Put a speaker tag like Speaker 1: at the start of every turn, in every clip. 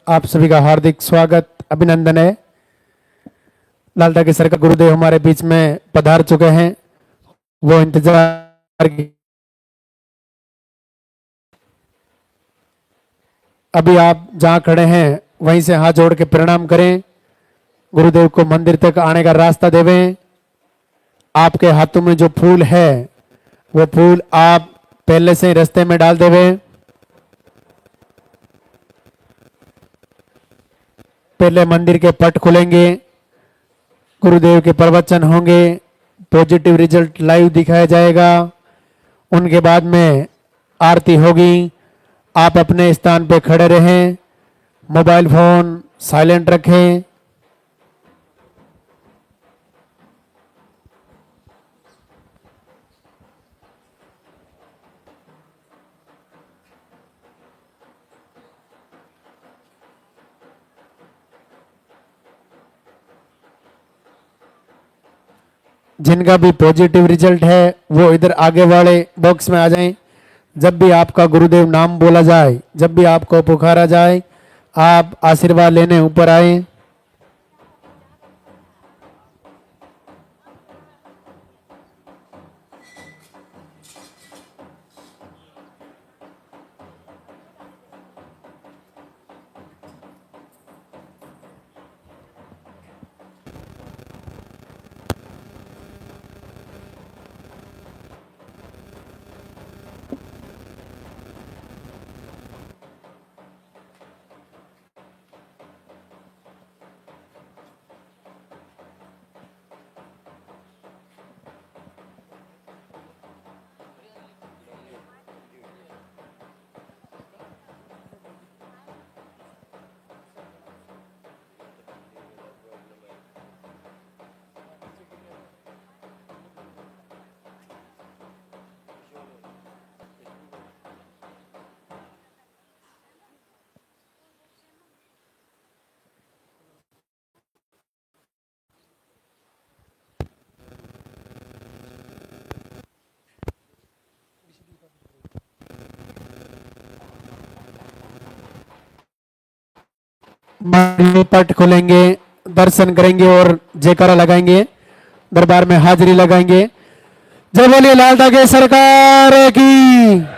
Speaker 1: आप सभी का हार्दिक स्वागत अभिनंदन है। लालता के सर का गुरुदेव हमारे बीच में पधार चुके हैं। वो इंतजार की अभी आप जहां खड़े हैं वहीं से हाथ जोड़ के प्रणाम करें। गुरुदेव को मंदिर तक आने का रास्ता देवें। आपके हाथों में जो फूल है वो फूल आप पहले से ही रास्ते में डाल देवें। पहले मंदिर के पट खुलेंगे, गुरुदेव के प्रवचन होंगे, पॉजिटिव रिजल्ट लाइव दिखाया जाएगा। उनके बाद में आरती होगी। आप अपने स्थान पे खड़े रहें, मोबाइल फोन साइलेंट रखें। जिनका भी पॉजिटिव रिजल्ट है वो इधर आगे वाले बॉक्स में आ जाएं। जब भी आपका गुरुदेव नाम बोला जाए, जब भी आपको पुकारा जाए, आप आशीर्वाद लेने ऊपर आए। पट खोलेंगे, दर्शन करेंगे और जयकारा लगाएंगे, दरबार में हाजिरी लगाएंगे। जय बोलिए लालता के सरकार की।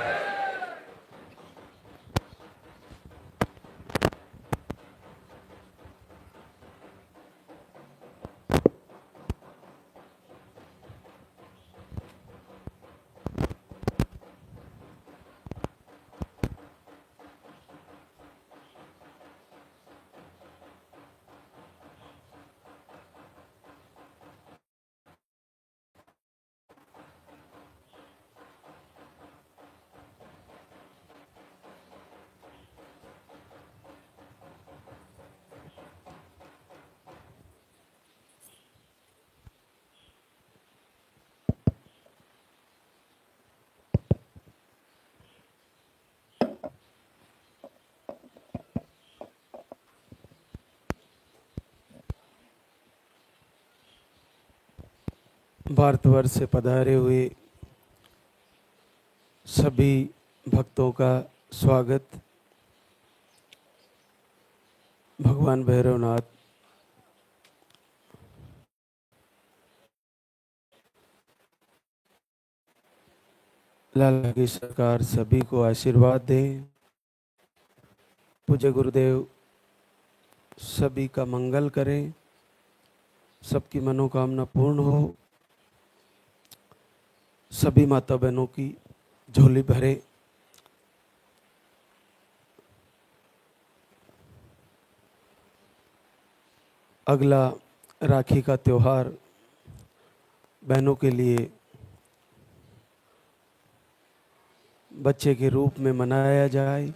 Speaker 2: भारतवर्ष से पधारे हुए सभी भक्तों का स्वागत। भगवान भैरवनाथ लाला की सरकार सभी को आशीर्वाद दें। पूज्य गुरुदेव सभी का मंगल करें, सबकी मनोकामना पूर्ण हो, सभी माता बहनों की झोली भरे। अगला राखी का त्योहार बहनों के लिए बच्चे के रूप में मनाया जाए,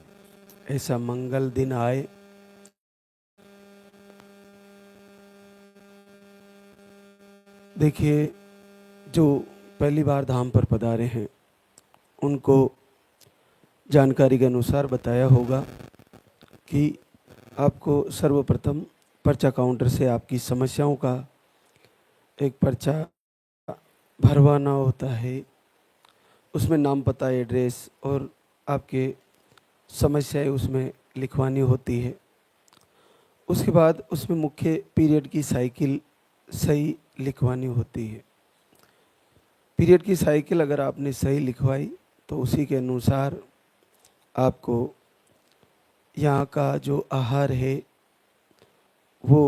Speaker 2: ऐसा मंगल दिन आए। देखिए, जो पहली बार धाम पर पधारे हैं उनको जानकारी के अनुसार बताया होगा कि आपको सर्वप्रथम पर्चा काउंटर से आपकी समस्याओं का एक पर्चा भरवाना होता है। उसमें नाम, पता, एड्रेस और आपके समस्याएं उसमें लिखवानी होती है। उसके बाद उसमें मुख्य पीरियड की साइकिल सही लिखवानी होती है। पीरियड की साइकिल अगर आपने सही लिखवाई तो उसी के अनुसार आपको यहाँ का जो आहार है वो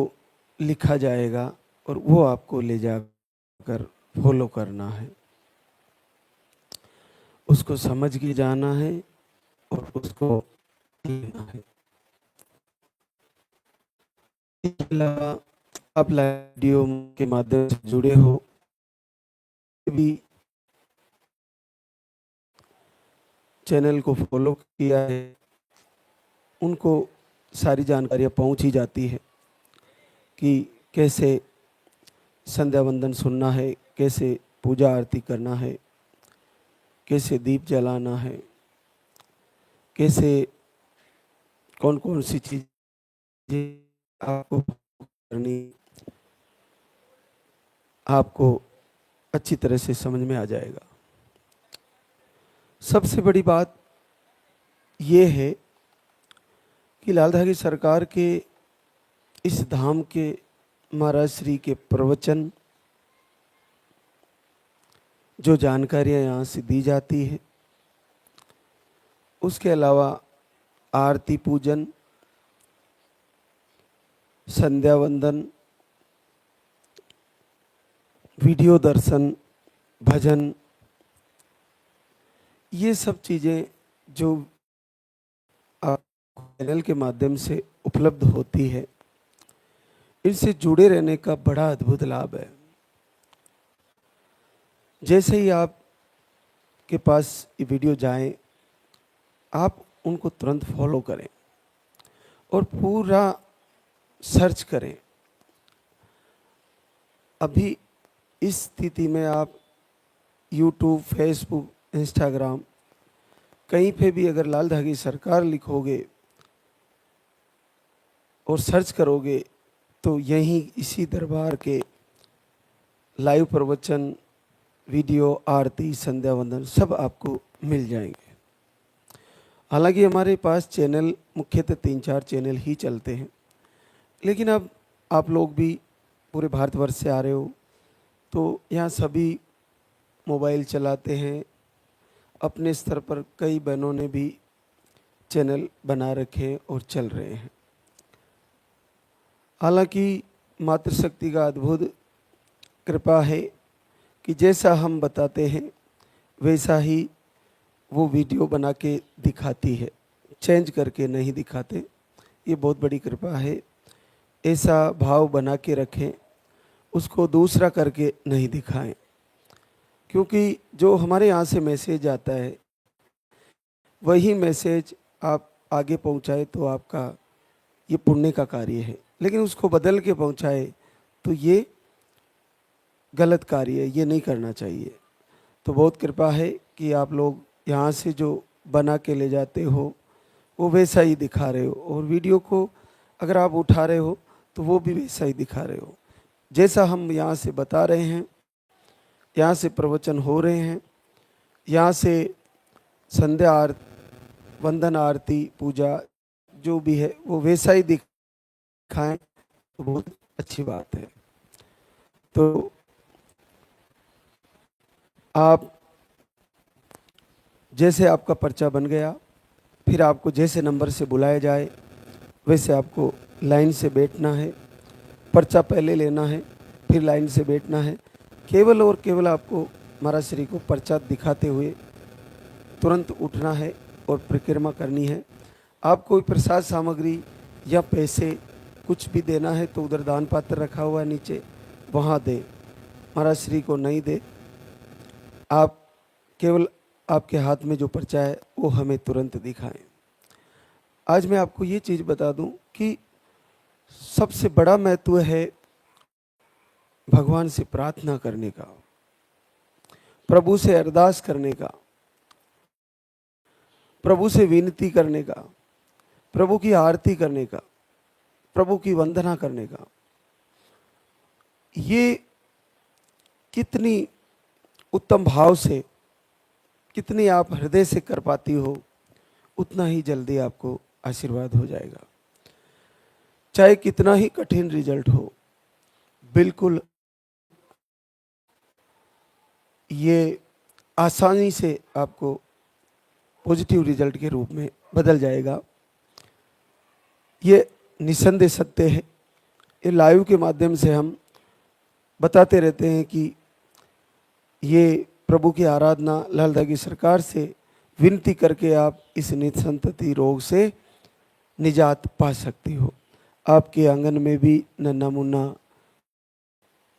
Speaker 2: लिखा जाएगा और वो आपको ले जाकर फॉलो करना है, उसको समझ के जाना है और उसको लेना है। इसके अलावा आप लाइव वीडियो के माध्यम से जुड़े हो भी चैनल को फॉलो किया है, उनको सारी जानकारियाँ पहुंच ही जाती है कि कैसे संध्या वंदन सुनना है, कैसे पूजा आरती करना है, कैसे दीप जलाना है, कैसे कौन कौन सी चीज़ें आपको करनी, आपको अच्छी तरह से समझ में आ जाएगा। सबसे बड़ी बात ये है कि लाल धागी सरकार के इस धाम के महाराज श्री के प्रवचन, जो जानकारियाँ यहाँ से दी जाती है, उसके अलावा आरती पूजन, संध्या वंदन, वीडियो दर्शन, भजन, ये सब चीज़ें जो चैनल के माध्यम से उपलब्ध होती है, इनसे जुड़े रहने का बड़ा अद्भुत लाभ है। जैसे ही आप के पास ये वीडियो जाए, आप उनको तुरंत फॉलो करें और पूरा सर्च करें। अभी इस स्थिति में आप यूट्यूब, फेसबुक, इंस्टाग्राम कहीं पे भी अगर लाल धागी सरकार लिखोगे और सर्च करोगे तो यहीं इसी दरबार के लाइव प्रवचन, वीडियो, आरती, संध्या वंदन सब आपको मिल जाएंगे। हालांकि हमारे पास चैनल मुख्यतः 3-4 चैनल ही चलते हैं, लेकिन अब आप लोग भी पूरे भारतवर्ष से आ रहे हो तो यहाँ सभी मोबाइल चलाते हैं। अपने स्तर पर कई बहनों ने भी चैनल बना रखे हैं और चल रहे हैं। हालांकि मातृशक्ति का अद्भुत कृपा है कि जैसा हम बताते हैं वैसा ही वो वीडियो बना के दिखाती है, चेंज करके नहीं दिखाते। ये बहुत बड़ी कृपा है। ऐसा भाव बना के रखें, उसको दूसरा करके नहीं दिखाएं, क्योंकि जो हमारे यहाँ से मैसेज आता है वही मैसेज आप आगे पहुँचाए तो आपका ये पुण्य का कार्य है, लेकिन उसको बदल के पहुँचाए तो ये गलत कार्य है, ये नहीं करना चाहिए। तो बहुत कृपा है कि आप लोग यहाँ से जो बना के ले जाते हो वो वैसा ही दिखा रहे हो, और वीडियो को अगर आप उठा रहे हो तो वो भी वैसा ही दिखा रहे हो। जैसा हम यहाँ से बता रहे हैं, यहाँ से प्रवचन हो रहे हैं, यहाँ से संध्या वंदन, आरती, पूजा जो भी है वो वैसा ही दिखाएं तो बहुत अच्छी बात है। तो आप जैसे आपका पर्चा बन गया, फिर आपको जैसे नंबर से बुलाया जाए वैसे आपको लाइन से बैठना है, पर्चा पहले लेना है, फिर लाइन से बैठना है। केवल और केवल आपको महाराज श्री को पर्चा दिखाते हुए तुरंत उठना है और परिक्रमा करनी है। आप कोई प्रसाद सामग्री या पैसे कुछ भी देना है तो उधर दान पात्र रखा हुआ है नीचे, वहाँ दे, महाराज श्री को नहीं दे। आप केवल आपके हाथ में जो पर्चा है वो हमें तुरंत दिखाएं। आज मैं आपको ये चीज़ बता दूं कि सबसे बड़ा महत्व है भगवान से प्रार्थना करने का, प्रभु से अरदास करने का, प्रभु से विनती करने का, प्रभु की आरती करने का, प्रभु की वंदना करने का। ये कितनी उत्तम भाव से, कितनी आप हृदय से कर पाती हो, उतना ही जल्दी आपको आशीर्वाद हो जाएगा। चाहे कितना ही कठिन रिजल्ट हो, बिल्कुल ये आसानी से आपको पॉजिटिव रिजल्ट के रूप में बदल जाएगा। ये निसंदेह सत्य है। ये लाइव के माध्यम से हम बताते रहते हैं कि ये प्रभु की आराधना लालदा की सरकार से विनती करके आप इस निसंतति रोग से निजात पा सकती हो। आपके आंगन में भी नन्हा मुन्ना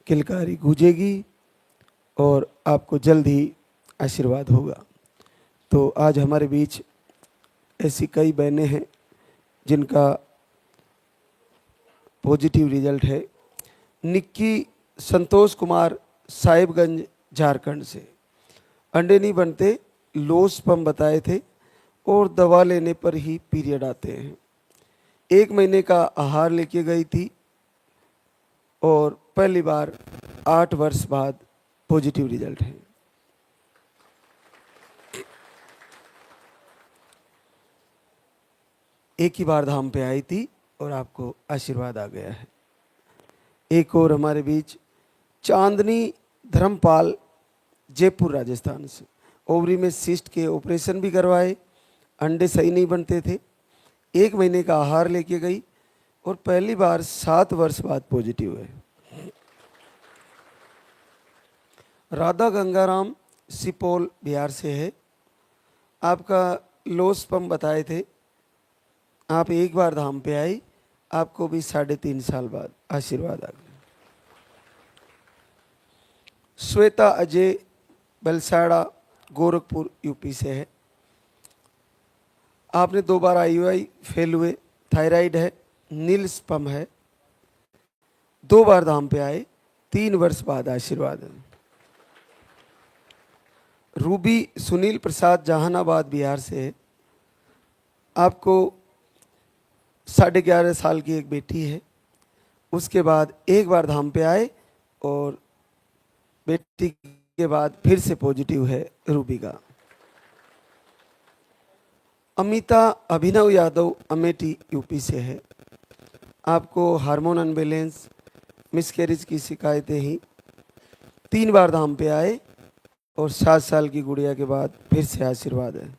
Speaker 2: किलकारी गूंजेगी और आपको जल्द ही आशीर्वाद होगा। तो आज हमारे बीच ऐसी कई बहनें हैं जिनका पॉजिटिव रिजल्ट है। निक्की संतोष कुमार साहिबगंज झारखंड से अंडे नहीं बनते, लो स्पर्म बताए थे और दवा लेने पर ही पीरियड आते हैं। 1 महीने का आहार लेके गई थी और पहली बार 8 वर्ष बाद पॉजिटिव रिजल्ट है। एक ही बार धाम पे आई थी और आपको आशीर्वाद आ गया है। एक और हमारे बीच चांदनी धर्मपाल जयपुर राजस्थान से, ओवरी में सिस्ट के ऑपरेशन भी करवाए, अंडे सही नहीं बनते थे, 1 महीने का आहार लेके गई और पहली बार 7 वर्ष बाद पॉजिटिव है। राधा गंगाराम सिपोल बिहार से है। आपका लो स्पर्म बताए थे, आप एक बार धाम पे आई, आपको भी 3.5 साल बाद आशीर्वाद आ गया। श्वेता अजय बलसाड़ा गोरखपुर यूपी से है। आपने 2 बार IUI फेल हुए, थायराइड है, नील स्पर्म है, 2 बार धाम पे आए, 3 वर्ष बाद आशीर्वाद है। रूबी सुनील प्रसाद जहानाबाद बिहार से है। आपको 11.5 साल की एक बेटी है। उसके बाद एक बार धाम पे आए और बेटी के बाद फिर से पॉजिटिव है रूबी का। अमिता अभिनव यादव अमेठी यूपी से है। आपको हार्मोन अनबैलेंस, मिसकैरेज की शिकायतें ही, 3 बार धाम पे आए और 7 साल की गुड़िया के बाद फिर से आशीर्वाद है।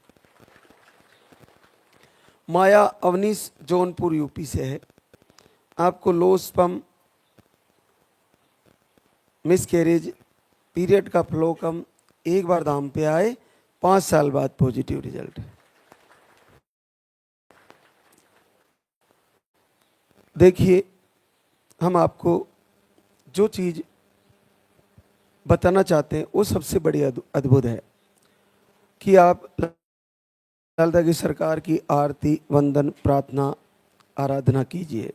Speaker 2: माया अवनीश जौनपुर यूपी से है। आपको लो स्पर्म, मिसकैरेज, पीरियड का फ्लो कम, एक बार धाम पे आए, 5 साल बाद पॉजिटिव रिजल्ट है। देखिए, हम आपको जो चीज बताना चाहते हैं वो सबसे बड़ी अद्भुत है कि आप लालदा की सरकार की आरती, वंदन, प्रार्थना, आराधना कीजिए,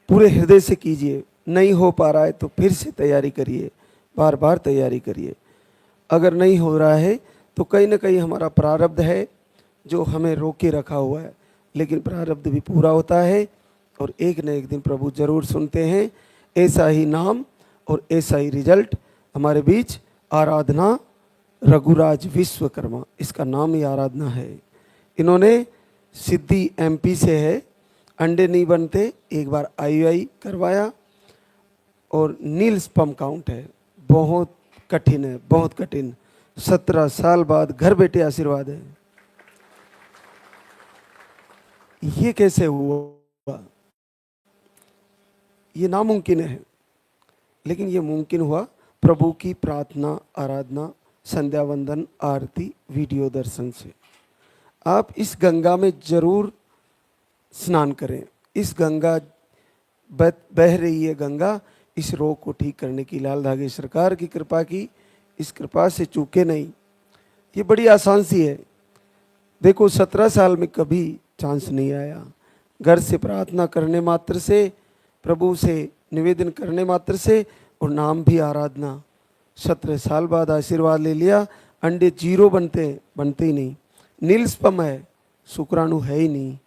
Speaker 2: पूरे हृदय से कीजिए। नहीं हो पा रहा है तो फिर से तैयारी करिए, बार बार तैयारी करिए। अगर नहीं हो रहा है तो कहीं ना कहीं हमारा प्रारब्ध है जो हमें रोके रखा हुआ है, लेकिन प्रारब्ध भी पूरा होता है और एक न एक दिन प्रभु जरूर सुनते हैं। ऐसा ही नाम और ऐसा ही रिजल्ट हमारे बीच आराधना रघुराज विश्वकर्मा, इसका नाम ही आराधना है। इन्होंने सिद्धि MP से है, अंडे नहीं बनते, एक बार IUI करवाया और नील स्पर्म काउंट है, बहुत कठिन है, बहुत कठिन। 17 साल बाद घर बैठे आशीर्वाद है। ये कैसे हुआ? ये नामुमकिन है, लेकिन ये मुमकिन हुआ प्रभु की प्रार्थना, आराधना, संध्या वंदन, आरती, वीडियो दर्शन से। आप इस गंगा में जरूर स्नान करें। इस गंगा बह रही है गंगा, इस रोग को ठीक करने की लालदा की सरकार की कृपा की, इस कृपा से चूके नहीं। ये बड़ी आसान सी है। देखो, 17 साल में कभी चांस नहीं आया। घर से प्रार्थना करने मात्र से, प्रभु से निवेदन करने मात्र से और नाम भी आराधना, 17 साल बाद आशीर्वाद ले लिया। अंडे 0 बनते ही नहीं, नील स्पर्म है, शुक्राणु है ही नहीं।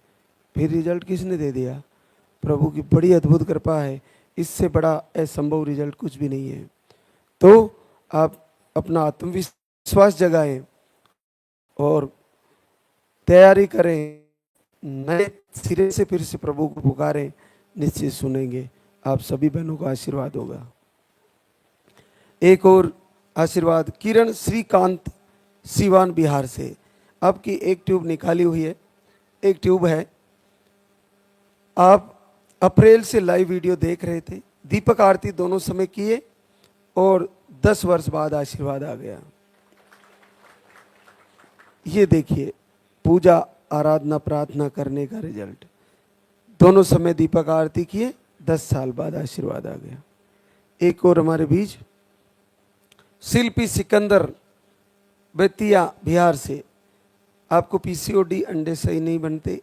Speaker 2: फिर रिजल्ट किसने दे दिया? प्रभु की बड़ी अद्भुत कृपा है। इससे बड़ा असंभव रिजल्ट कुछ भी नहीं है। तो आप अपना आत्मविश्वास जगाएं और तैयारी करें, नए सिरे से फिर से प्रभु को पुकारें। निश्चित सुनेंगे। आप सभी बहनों का आशीर्वाद होगा। एक और आशीर्वाद किरण श्रीकांत सीवान बिहार से, आपकी एक ट्यूब निकाली हुई है, एक ट्यूब है। आप अप्रैल से लाइव वीडियो देख रहे थे, दीपक आरती दोनों समय किए और 10 वर्ष बाद आशीर्वाद आ गया। ये देखिए पूजा आराधना प्रार्थना करने का रिजल्ट, दोनों समय दीपक आरती किए, 10 साल बाद आशीर्वाद आ गया। एक और हमारे बीच शिल्पी सिकंदर बेतिया बिहार से, आपको पीसीओडी अंडे सही नहीं बनते,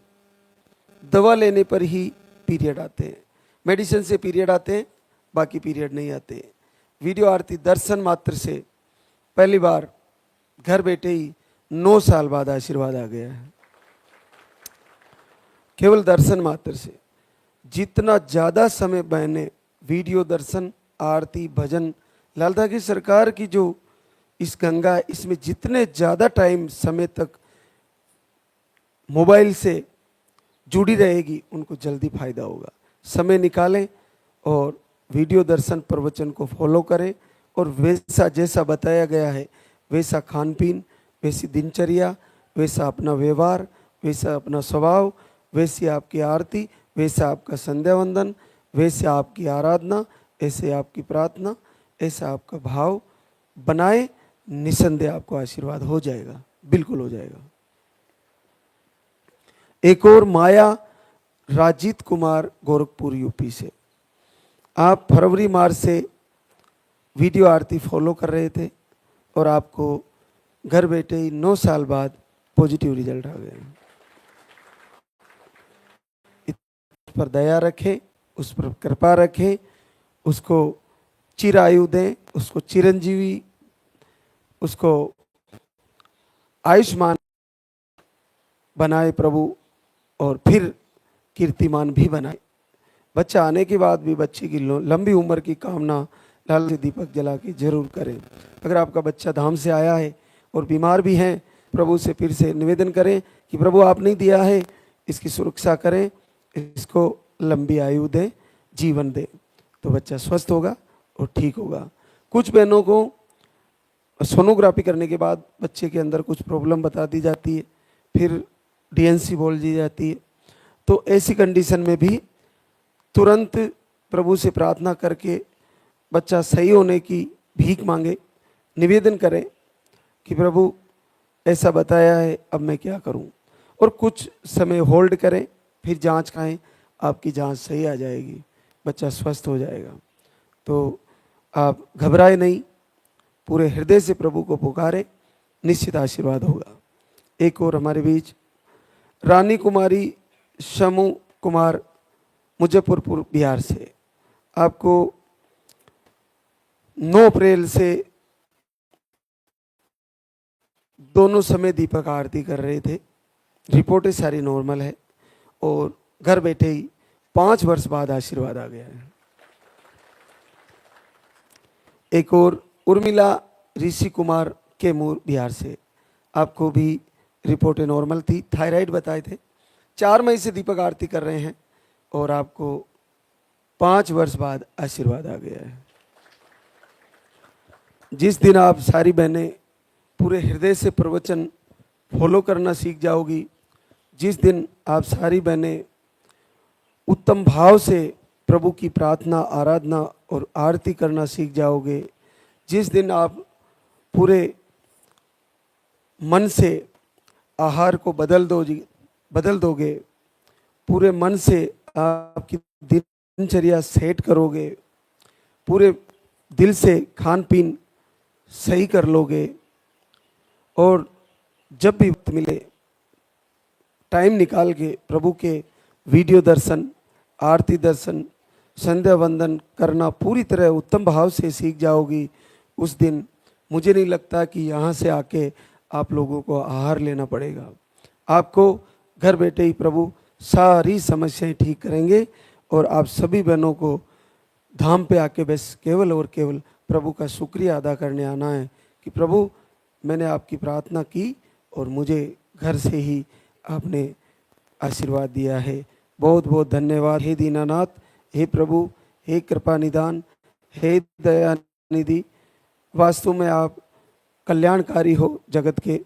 Speaker 2: दवा लेने पर ही पीरियड आते हैं, मेडिसिन से पीरियड आते हैं, बाकी पीरियड नहीं आते। वीडियो आरती दर्शन मात्र से पहली बार घर बैठे ही 9 साल बाद आशीर्वाद आ गया है, केवल दर्शन मात्र से। जितना ज़्यादा समय बहने वीडियो दर्शन आरती भजन लालता की सरकार की जो इस गंगा, इसमें जितने ज़्यादा टाइम समय तक मोबाइल से जुड़ी रहेगी उनको जल्दी फायदा होगा। समय निकालें और वीडियो दर्शन प्रवचन को फॉलो करें और वैसा जैसा बताया गया है वैसा खान पीन, वैसी दिनचर्या, वैसा अपना व्यवहार, वैसा अपना स्वभाव, वैसी आपकी आरती, वैसा आपका संध्या वंदन, वैसे आपकी आराधना, ऐसे आपकी प्रार्थना, ऐसा आपका भाव बनाए, निसंदेह आपको आशीर्वाद हो जाएगा, बिल्कुल हो जाएगा। एक और माया राजीत कुमार गोरखपुर यूपी से, आप फरवरी मार्च से वीडियो आरती फॉलो कर रहे थे और आपको घर बैठे ही 9 साल बाद पॉजिटिव रिजल्ट आ गए। इस पर दया रखें, उस पर कृपा रखें, उसको चिरायु दें, उसको चिरंजीवी, उसको आयुष्मान बनाए प्रभु, और फिर कीर्तिमान भी बनाए। बच्चा आने के बाद भी बच्चे की लंबी उम्र की कामना लाल से दीपक जला के जरूर करें। अगर आपका बच्चा धाम से आया है और बीमार भी हैं, प्रभु से फिर से निवेदन करें कि प्रभु आपने दिया है, इसकी सुरक्षा करें, इसको लंबी आयु दें, जीवन दें, तो बच्चा स्वस्थ होगा और ठीक होगा। कुछ बहनों को सोनोग्राफी करने के बाद बच्चे के अंदर कुछ प्रॉब्लम बता दी जाती है, फिर डीएनसी बोल दी जाती है, तो ऐसी कंडीशन में भी तुरंत प्रभु से प्रार्थना करके बच्चा सही होने की भीख मांगे, निवेदन करें कि प्रभु ऐसा बताया है, अब मैं क्या करूं, और कुछ समय होल्ड करें, फिर जांच कराएं, आपकी जांच सही आ जाएगी, बच्चा स्वस्थ हो जाएगा। तो आप घबराए नहीं, पूरे हृदय से प्रभु को पुकारें, निश्चित आशीर्वाद होगा। एक और हमारे बीच रानी कुमारी शमू कुमार मुजफ्फरपुर बिहार से, आपको 9 अप्रैल से दोनों समय दीपक आरती कर रहे थे, रिपोर्टें सारी नॉर्मल है और घर बैठे ही 5 वर्ष बाद आशीर्वाद आ गया है। एक और उर्मिला ऋषि कुमार कैमूर बिहार से, आपको भी रिपोर्टें नॉर्मल थी, थायराइड बताए थे, 4 मई से दीपक आरती कर रहे हैं और आपको 5 वर्ष बाद आशीर्वाद आ गया है। जिस दिन आप सारी बहनें पूरे हृदय से प्रवचन फॉलो करना सीख जाओगी, जिस दिन आप सारी बहनें उत्तम भाव से प्रभु की प्रार्थना आराधना और आरती करना सीख जाओगे, जिस दिन आप पूरे मन से आहार को बदल दोगे, पूरे मन से आपकी दिनचर्या सेट करोगे, पूरे दिल से खान पीन सही कर लोगे, और जब भी वक्त मिले टाइम निकाल के प्रभु के वीडियो दर्शन, आरती दर्शन, संध्या वंदन करना पूरी तरह उत्तम भाव से सीख जाओगी, उस दिन मुझे नहीं लगता कि यहाँ से आके आप लोगों को आहार लेना पड़ेगा। आपको घर बैठे ही प्रभु सारी समस्याएं ठीक करेंगे और आप सभी बहनों को धाम पे आके बस केवल और केवल प्रभु का शुक्रिया अदा करने आना है कि प्रभु मैंने आपकी प्रार्थना की और मुझे घर से ही आपने आशीर्वाद दिया है। बहुत बहुत धन्यवाद। हे दीनानाथ, हे प्रभु, हे कृपा निदान, हे दया निधि, वास्तव में आप कल्याणकारी हो जगत के,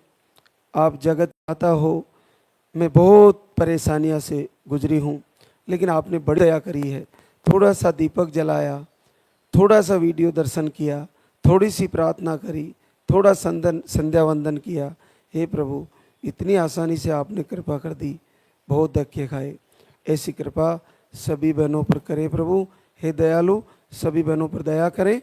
Speaker 2: आप जगत आता हो। मैं बहुत परेशानियां से गुजरी हूँ, लेकिन आपने बड़ी दया करी है। थोड़ा सा दीपक जलाया, थोड़ा सा वीडियो दर्शन किया, थोड़ी सी प्रार्थना करी, थोड़ा संध्या वंदन किया। हे प्रभु, इतनी आसानी से आपने कृपा कर दी, बहुत धक्के खाए। ऐसी कृपा सभी बहनों पर करे प्रभु। हे दयालु, सभी बहनों पर दया करें।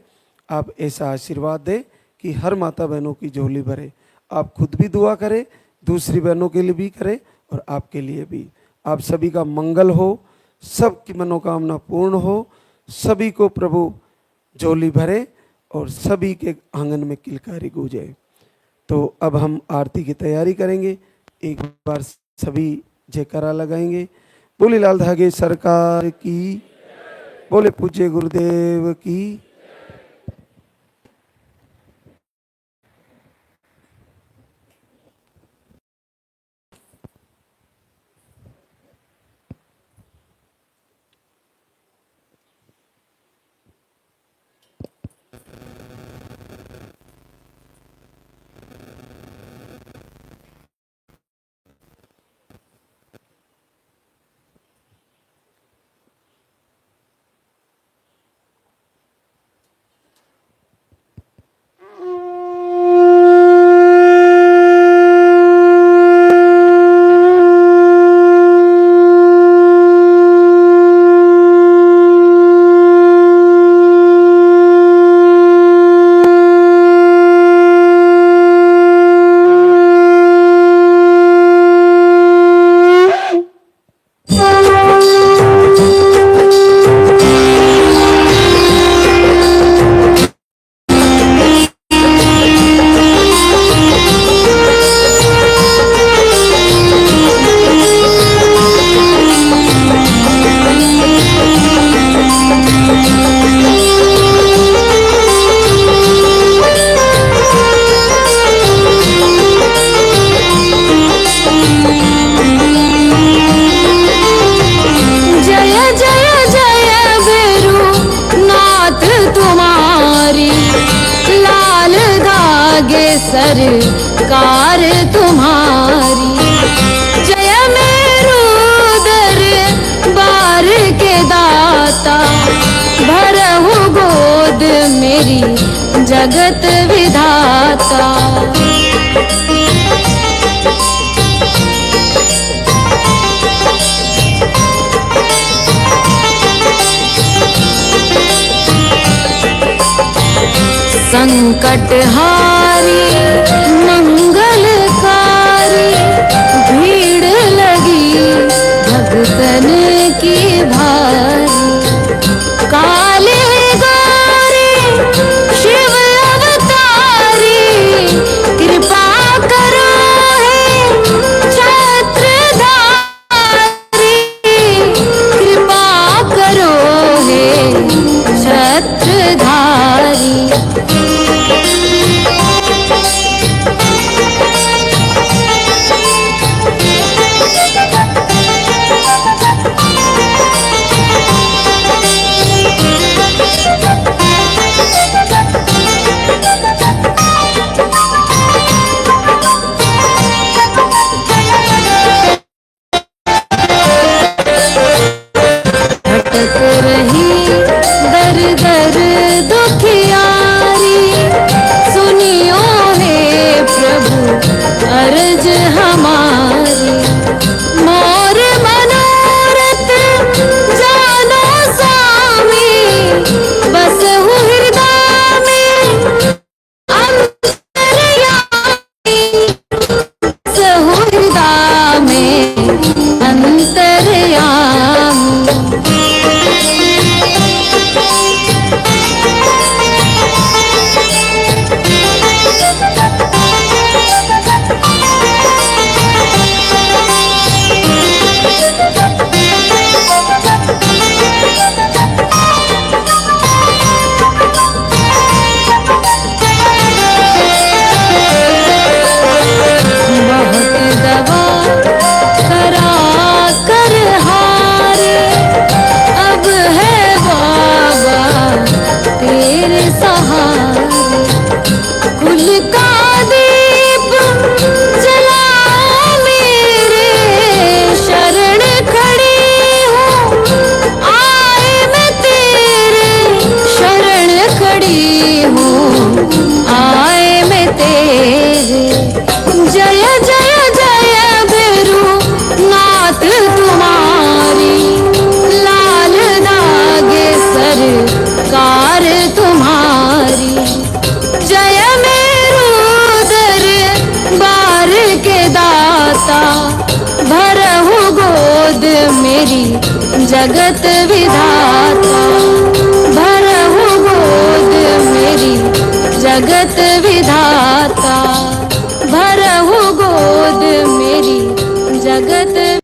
Speaker 2: आप ऐसा आशीर्वाद दें कि हर माता बहनों की झोली भरे। आप खुद भी दुआ करें, दूसरी बहनों के लिए भी करें और आपके लिए भी। आप सभी का मंगल हो, सबकी मनोकामना पूर्ण हो, सभी को प्रभु झोली भरे और सभी के आंगन में किलकारी गूंजे। तो अब हम आरती की तैयारी करेंगे। एक बार सभी जयकारा लगाएंगे। बोले लाल धागे सरकार की, बोले पूज्य गुरुदेव की।
Speaker 3: सरकार तुम्हारी। जय मेरू दरबार के दाता, भरहु गोद मेरी जगत विधाता। संकट हारी मंगलकारी, भीड़ लगी भक्तन की भारी। काले गौरी शिव अवतारी, कृपा करो हे छत्रधारी। कृपा करो हे छत्रधारी। मेरी जगत विधाता, भरहु गोद मेरी जगत